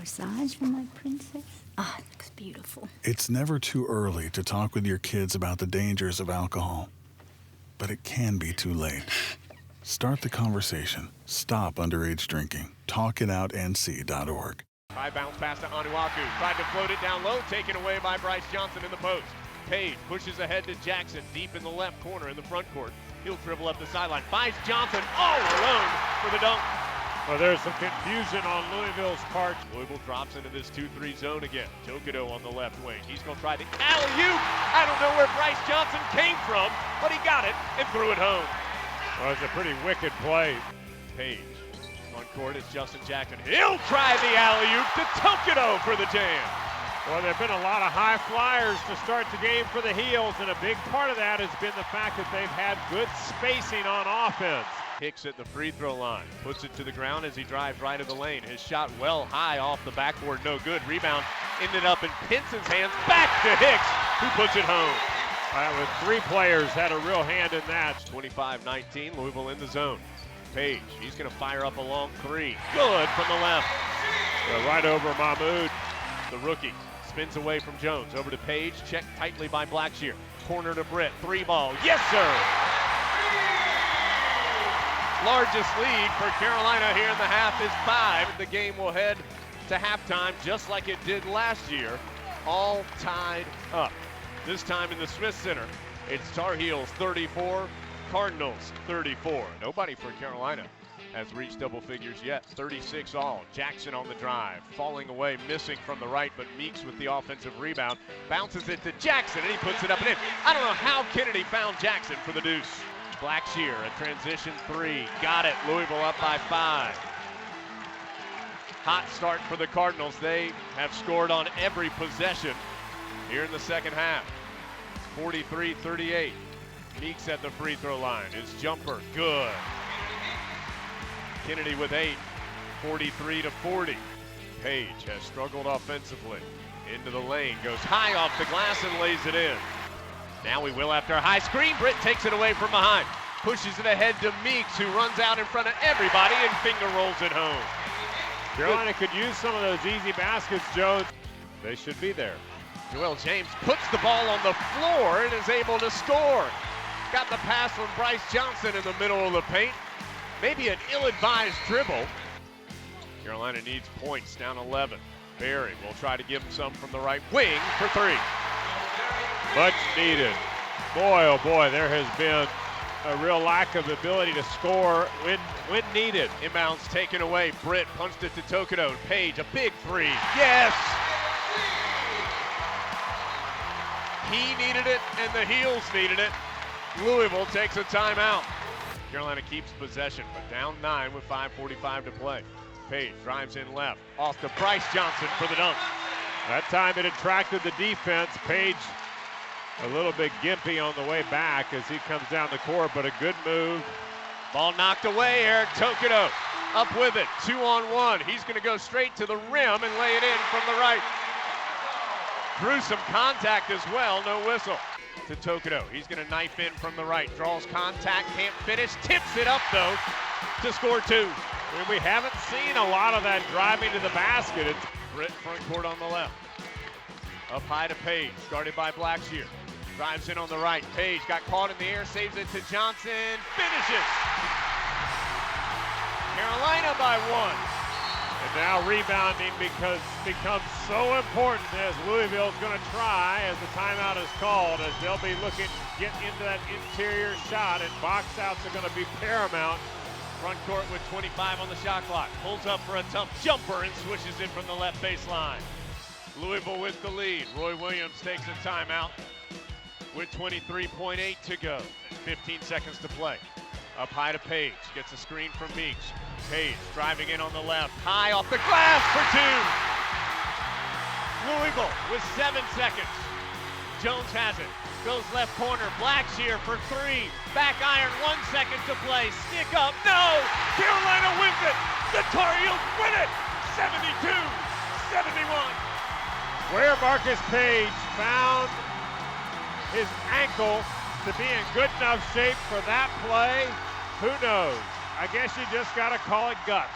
corsage for my princess? Ah, it looks beautiful. It's never too early to talk with your kids about the dangers of alcohol, but it can be too late. Start the conversation. Stop underage drinking. TalkItOutNC.org. High bounce pass to Anuaku. Tried to float it down low, taken away by Bryce Johnson in the post. Page pushes ahead to Jackson, deep in the left corner in the front court. He'll dribble up the sideline. Finds Johnson all alone for the dunk. Well, there's some confusion on Louisville's part. Louisville drops into this 2-3 zone again. Tokido on the left wing. He's going to try the alley-oop. I don't know where Bryce Johnson came from, but he got it and threw it home. Well, it's a pretty wicked play. Page on court is Justin Jackson. He'll try the alley-oop to Tokido for the jam. Well, there have been a lot of high flyers to start the game for the Heels, and a big part of that has been the fact that they've had good spacing on offense. Hicks at the free throw line, puts it to the ground as he drives right of the lane. His shot well high off the backboard, no good. Rebound ended up in Pinson's hands, back to Hicks, who puts it home. With three players had a real hand in that. 25-19, Louisville in the zone. Page, he's gonna fire up a long three. Good from the left. Right over Mahmoud. The rookie spins away from Jones, over to Page, checked tightly by Blackshear. Corner to Britt, three ball, yes sir! Largest lead for Carolina here in the half is 5. The game will head to halftime just like it did last year, all tied up. This time in the Smith Center, it's Tar Heels 34, Cardinals 34. Nobody for Carolina has reached double figures yet, 36 all. Jackson on the drive, falling away, missing from the right, but Meeks with the offensive rebound, bounces it to Jackson, and he puts it up and in. I don't know how Kennedy found Jackson for the deuce. Blackshear, a transition three, got it, Louisville up by 5. Hot start for the Cardinals. They have scored on every possession here in the second half. 43-38. Meeks at the free throw line. His jumper, good. Kennedy with 8, 43-40. Page has struggled offensively. Into the lane, goes high off the glass and lays it in. Now we will after a high screen. Britt takes it away from behind. Pushes it ahead to Meeks, who runs out in front of everybody and finger rolls it home. Carolina could use some of those easy baskets, Jones. They should be there. Joel James puts the ball on the floor and is able to score. Got the pass from Bryce Johnson in the middle of the paint. Maybe an ill-advised dribble. Carolina needs points, down 11. Berry will try to give him some from the right wing for 3. Much needed. Boy, oh boy, there has been a real lack of ability to score when needed. Inbounds taken away. Britt punched it to Tokido. Page, a big 3. Yes! He needed it, and the Heels needed it. Louisville takes a timeout. Carolina keeps possession, but down 9 with 5:45 to play. Page drives in left, off to Bryce Johnson for the dunk. That time it attracted the defense. Page a little bit gimpy on the way back as he comes down the court, but a good move. Ball knocked away, Eric Tokido up with it, 2-on-1. He's gonna go straight to the rim and lay it in from the right. Drew some contact as well, no whistle. To Tokido, he's gonna knife in from the right, draws contact, can't finish, tips it up though to score 2. I mean, we haven't seen a lot of that driving to the basket. It's Britt front court on the left. Up high to Page, guarded by Blackshear. Drives in on the right. Page got caught in the air, saves it to Johnson, finishes. Carolina by 1. And now rebounding becomes so important as Louisville's going to try as the timeout is called, as they'll be looking to get into that interior shot, and box outs are going to be paramount. Front court with 25 on the shot clock. Pulls up for a tough jumper and swishes it from the left baseline. Louisville with the lead. Roy Williams takes a timeout with 23.8 to go. 15 seconds to play. Up high to Page. Gets a screen from Meeks. Page driving in on the left. High off the glass for 2. Louisville with 7 seconds. Jones has it. Goes left corner. Blackshear for 3. Back iron, 1 second to play. Stick up. No! Carolina wins it! The Tar Heels win it! 72-71. Where Marcus Page found his ankle to be in good enough shape for that play, who knows? I guess you just got to call it guts.